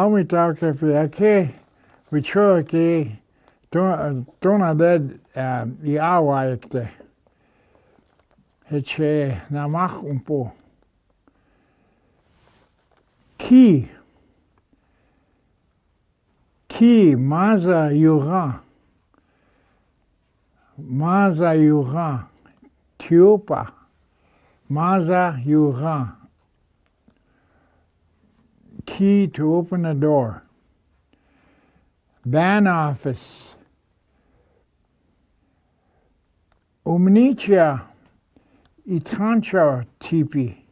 Aumitaake Fiake, Wichoke, Donaded Iawaite. Heche Namach Umpo. Ki Maza Yura. Maza Yura. Tiopa. Maza Yura. Key to open a door. Ban office. Omnicia Itrancha tipi.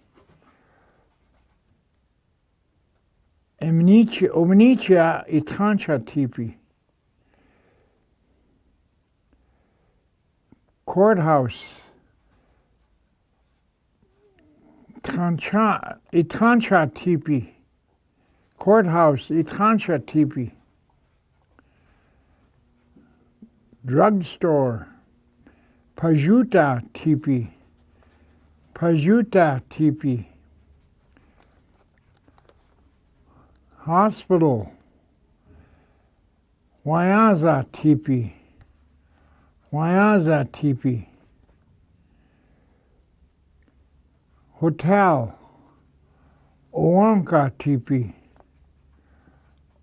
Omnicia Itrancha tipi. Courthouse. Itrancha tipi. Courthouse, Itrancha tipi. Drugstore, Pajuta tipi. Pajuta tipi. Hospital, Wayaza tipi. Wayaza tipi. Hotel, Owanka tipi.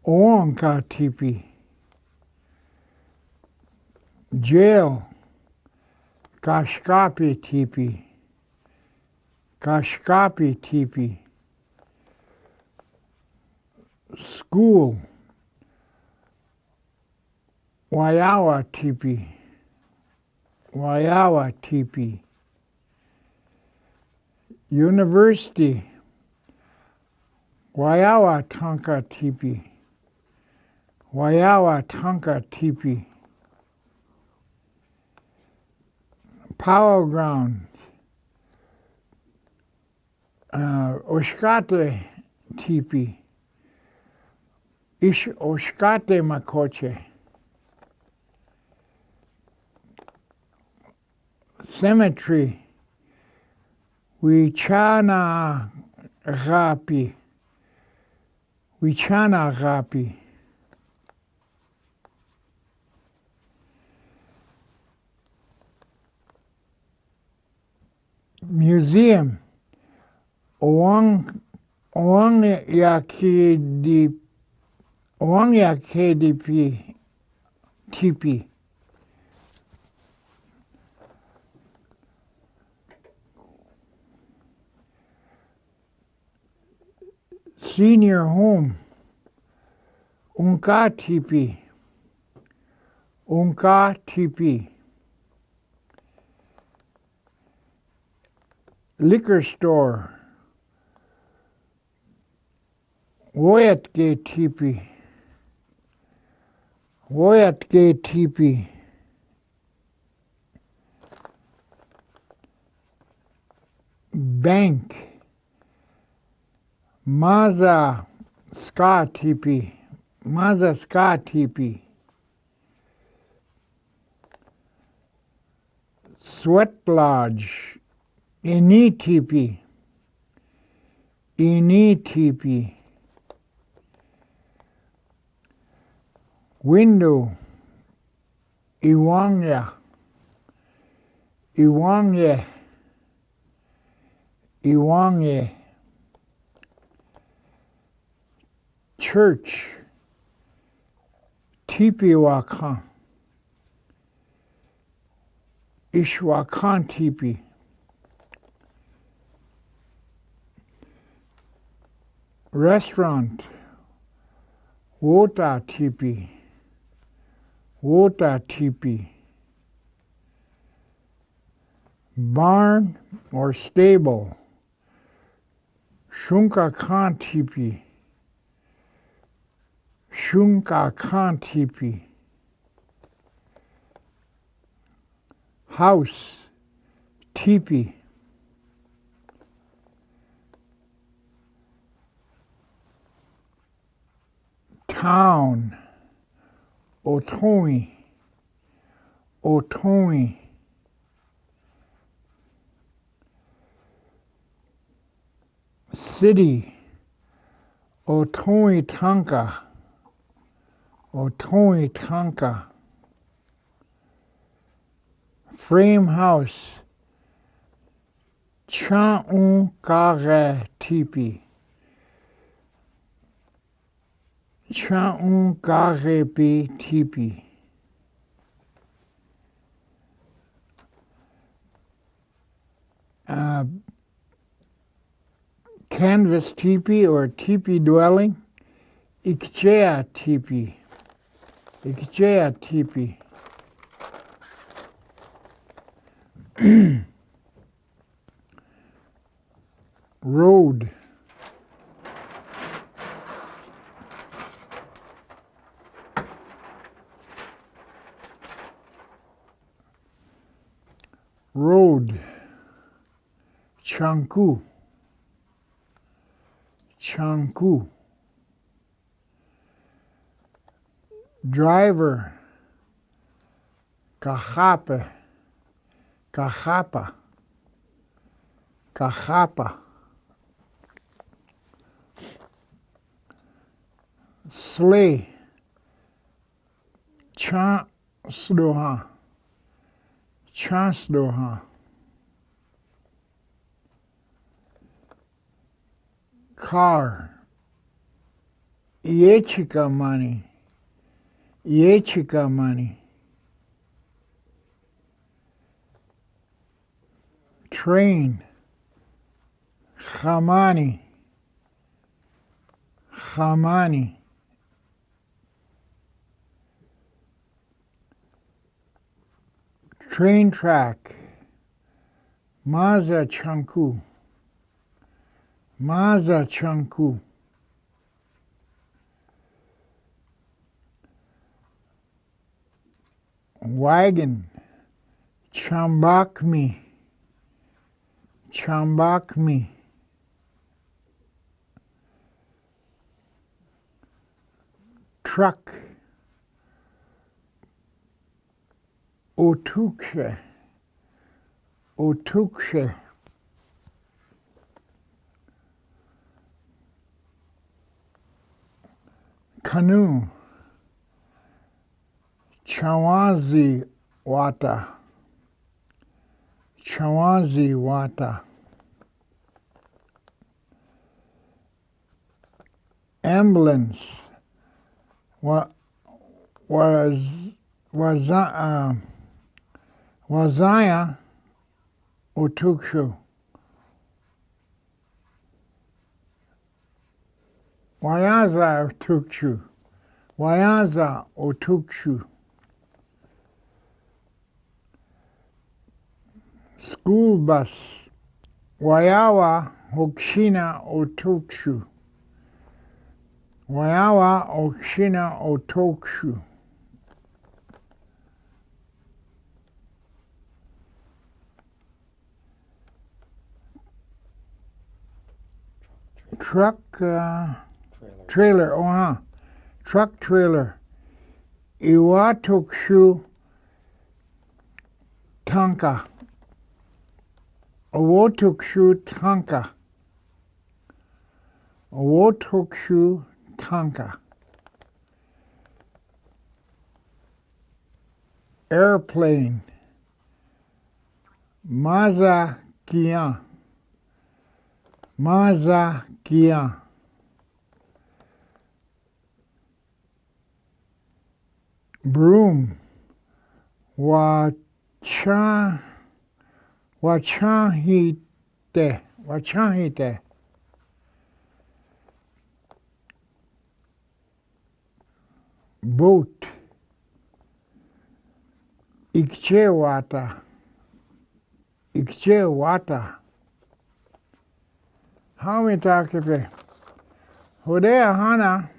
Owanka tipi. Jail, Kashkapi tipi. Kashkapi tipi. School, Wayawa tipi. Wayawa tipi. University, Wayawa Tanka tipi. Wayawa Tanka tipi. Power ground, Oshkate tipi. Ish Oshkate makoche. Cemetery, Wichana Rapi. Wichana Rapi. Museum, Owangyakedipi tipi. Senior home, Unka tipi. Unka tipi. Liquor store, Woyatke tipi. Woyatke tipi. Bank, Maza Ska tipi. Maza Ska tipi. Sweat lodge, Ini tipi. Ini tipi. Window, Iwangya. Iwangye. Iwangye. Church, Tipiwakan. Ishwakan tipi. Restaurant, Wota tipi. Wota tipi. Barn or stable, Shunka kan tipi. Shunka kan tipi. House, tipi. Town, Otoi. Otoi. City, Otoi tanka. Otoi tanka. Frame house. Cha'un kare tipi. Cha'un kare pi tipi. Canvas teepee or teepee dwelling. Ikchea teepee. Ikchea teepee. Road. Road. Chanku. Chanku. Driver. Qu'Appelle. Qu'Appelle. Qu'Appelle. Sleigh. Chansdoha. Chansdoha. Car. Iechika money. Iechika money. Train. Khamani. Khamani. Train track. Maza chanku. Maza chanku. Wagon. Chambakmi. Chambakmi. Truck. Otukshe. Otukshe. Canoe. Chawazi wata. Chawazi wata. Ambulance. Wazaya Otukshu. Wayaza Otukshu. Wayaza Otukshu. School bus. Wayawa Okshina Otukshu. Wayawa Okshina Otukshu. Truck trailer. Truck trailer. Iwatukshu tanka. Awotukshu tanka. Awotukshu tanka. Airplane. Maza Kian. Maza Kian. Broom. Wachahite. Wachahite. Boat. Ikchewata. Ikchewata. How we talk about Hodea Hana,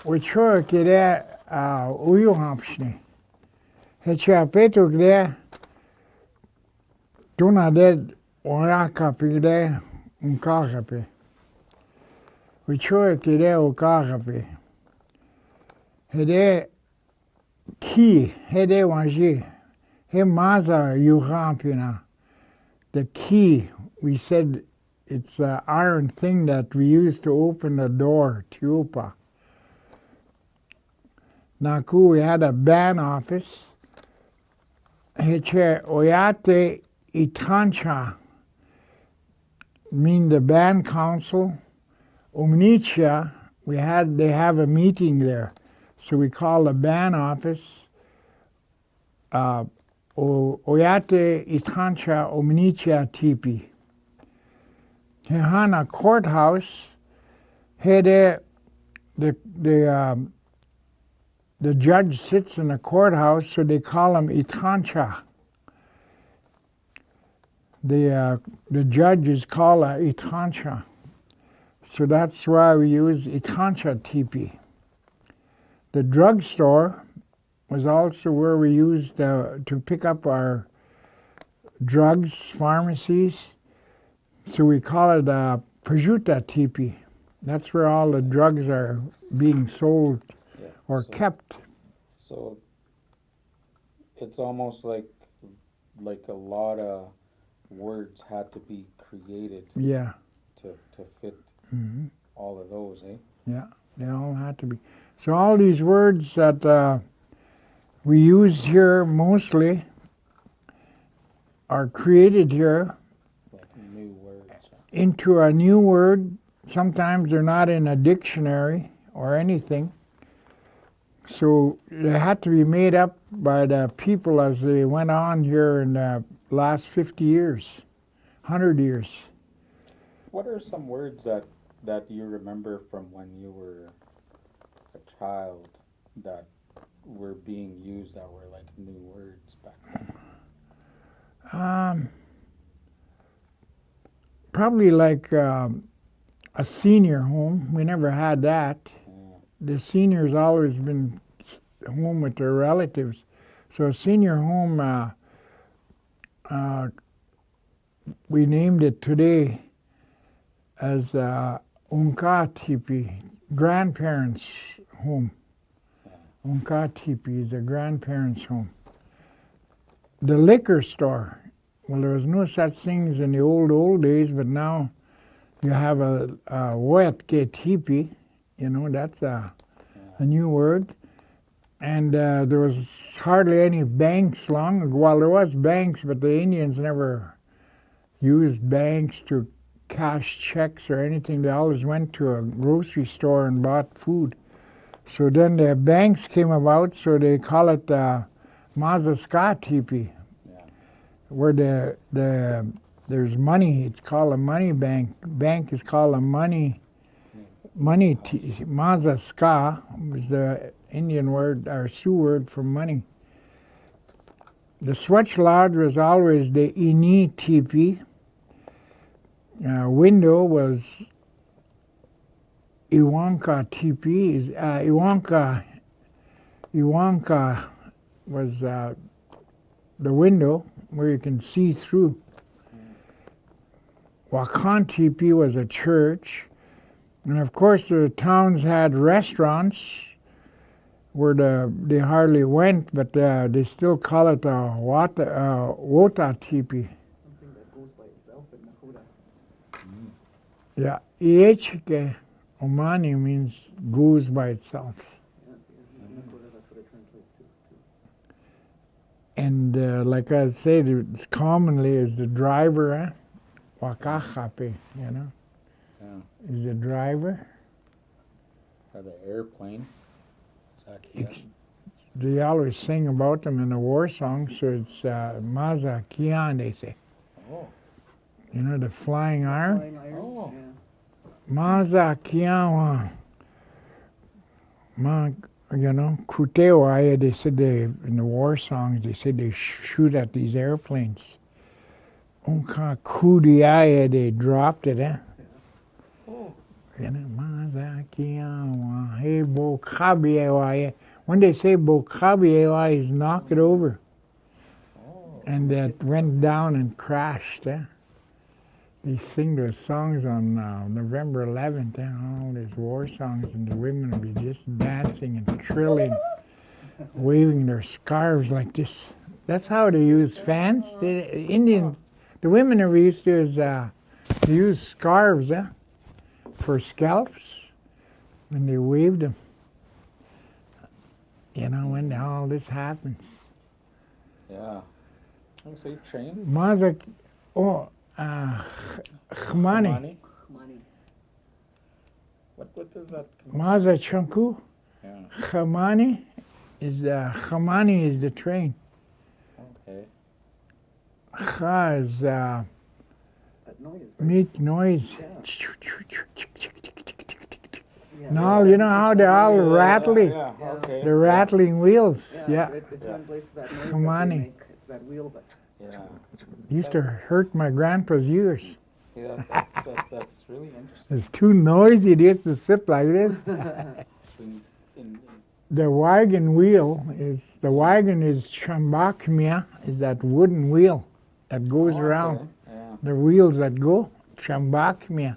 which work there, Uyuhapsni. Hechapeto there, Tuna dead, Oyakapi there, Unkakapi. Which work there, Ukakapi. Hede key, Hede Wanji, He Maza Yuhampina. The key, we said, It's an iron thing that we use to open the door, tiupa. Naku, we had a band office. Heche oyate itrancha, mean the band council. Omnicha, they have a meeting there. So we call the band office oyate itrancha omnicha tipi. Hehana courthouse, hede the judge sits in the courthouse, so they call him itrancha. The judge is called a itrancha. So that's why we use itrancha tipi. The drugstore was also where we used to pick up our drugs, pharmacies. So we call it pajuta tipi. That's where all the drugs are being sold or kept. So it's almost like a lot of words had to be created. Yeah. To fit all of those, eh? Yeah, they all had to be. So all these words that we use here mostly are created here New words. Into a new word. Sometimes they're not in a dictionary or anything. So they had to be made up by the people as they went on here in the last 50 years, 100 years. What are some words that you remember from when you were a child that were being used that were like new words back then? Probably like a senior home. We never had that. The seniors always been home with their relatives. So a senior home, we named it today as Unka Tipi, grandparents' home. Unka Tipi is a grandparents' home. The liquor store, well, there was no such things in the old days, but now you have a Woyatke Tipi, that's a new word. And there was hardly any banks long ago. Well, there was banks, but the Indians never used banks to cash checks or anything. They always went to a grocery store and bought food. So then the banks came about, so they call it Mazaska Tipi, where there's money. It's called a money bank. Bank is called a money. Mazaska was the Indian word or Sioux word for money. The Swatch Lodge was always the Ini Tipi. Window was Iwanka Tipi. Iwanka was the window where you can see through. Wakan Tipi was a church. And of course the towns had restaurants where they hardly went, but they still call it Wota Tipi. Something that goes by itself in Dakota. Yeah, Iechike Omani means goes by itself. Yes, in Dakota that's what it translates to. And like I said, it's commonly is the driver, Wakahape, Yeah. is the driver. Or the airplane. They always sing about them in the war song, so it's Maza Kian, they say. Oh. The flying iron. Flying iron. Oh. Yeah. Maza Kian, Kutewa, they said in the war songs, they said they shoot at these airplanes. Unka Kudiaya, they dropped it, eh? Oh. Maza Kian, hey, Bokabiawa. When they say Bokabiawa, is knock it over. Oh. And that went down and crashed, eh? They sing those songs on November 11th, all these war songs, and the women will be just dancing and trilling, waving their scarves like this. That's how they use fans. The Indians, the women never used to use They used scarves, for scalps, and they waved them. You know, when all this happens. Yeah. Oh, so you trained? Mazak, oh, Khmani. Money. What does that? Maza Chanku, Yeah. Khamani Khamani is the train. Okay. Kha is That noise. make noise. Yeah. Yeah. Now you know how they're all rattling. Yeah. Okay. The rattling wheels. Yeah. It translates to that noise Khmani. that they make. It's that wheels that. Yeah. Used to hurt my grandpa's ears. Yeah. That's really interesting. It's too noisy. It used to sit like this. In The wagon is chambakmia, is that wooden wheel that goes around. Okay. Yeah. The wheels that go, chambakmia. Yeah.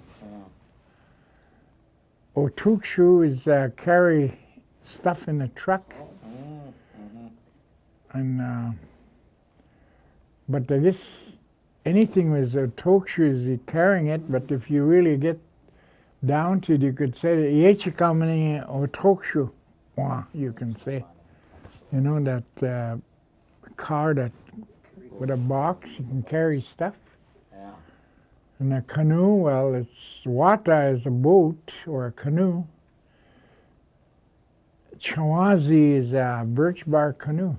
Otukshu is carry stuff in a truck, and but I guess anything with otukshu is carrying it. But if you really get down to it, you could say yechikamani otukshu. You can say, you know, that car that with a box you can carry stuff. Yeah. And a canoe, well, it's wata is a boat or a canoe. Chawazi is a birch bark canoe.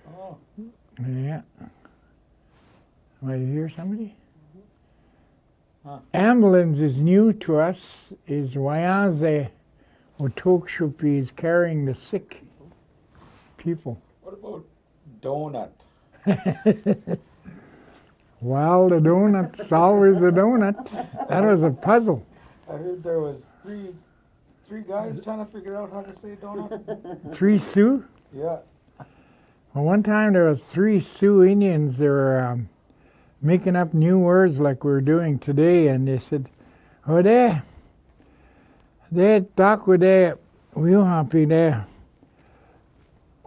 Oh. Yeah. Well, you hear somebody? Huh. Ambulance is new to us, is Wayanze Otokshupi is carrying the sick people. What about donut? Well, the donut's always a donut. That was a puzzle. I heard there was three guys trying to figure out how to say donut. 3 Sioux? Yeah. Well, one time there was 3 Sioux Indians. They were making up new words like we're doing today, and they said, "Oh, they talk with they, we happy there.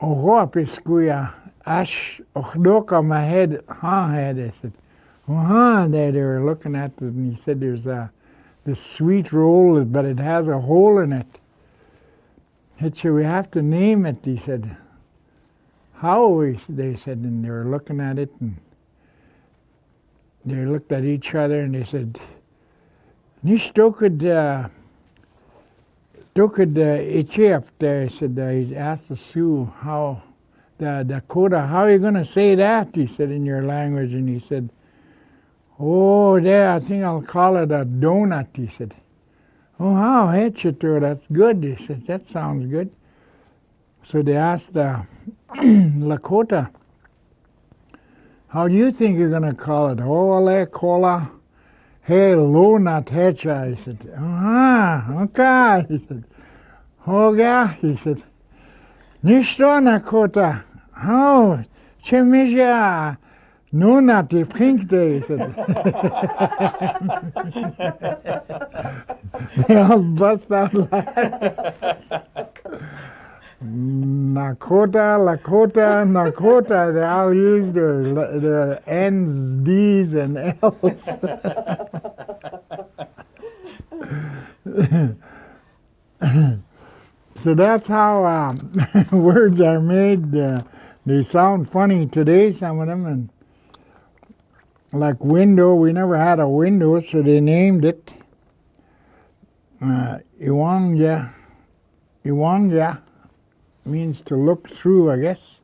Oh, piskuya, ash, ochdoka my head, they said. They were looking at it, and he said, there's this sweet roll, but it has a hole in it. We have to name it, he said. How? They said, and they were looking at it, and they looked at each other, and they said, Nishtokad Egypt, they said, he asked the Sioux, how, the Dakota, how are you going to say that, he said, in your language, and he said, oh, there, I think I'll call it a donut, he said. Oh, how, Hetchito, that's good, he said, that sounds good. So they asked Lakota, how do you think you're going to call it? Ole cola, hey, lonat hecha, he said. Okay, he said. Hoga, he said. Nishto Nakota, how, chemisha, nona te prinkte, he said. They all bust out laughing. Lakota, they all use their N's, D's, and L's. So that's how words are made. They sound funny today, some of them. And like window, we never had a window, so they named it Iwangya. Iwangya means to look through, I guess.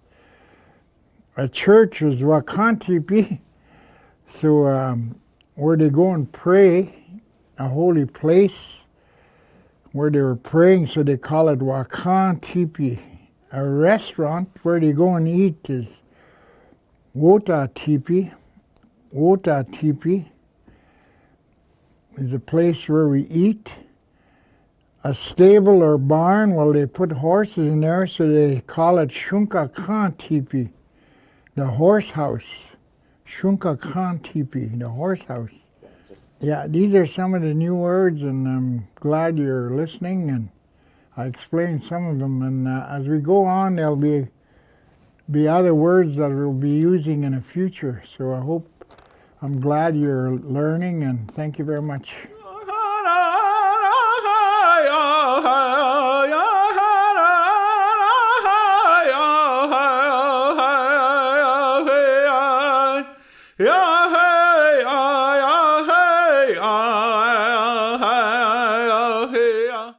A church was Wakantipi, so where they go and pray, a holy place where they were praying, so they call it Wakantipi. A restaurant where they go and eat is Wota Tipi. Wota Tipi is a place where we eat. A stable or barn, well, they put horses in there, so they call it Shunka Khan Tipi, the horse house. Shunka Khan Tipi, the horse house. Yeah, these are some of the new words, and I'm glad you're listening, and I explained some of them. And as we go on, there'll be other words that we'll be using in the future. So I I'm glad you're learning, and thank you very much. Yeah.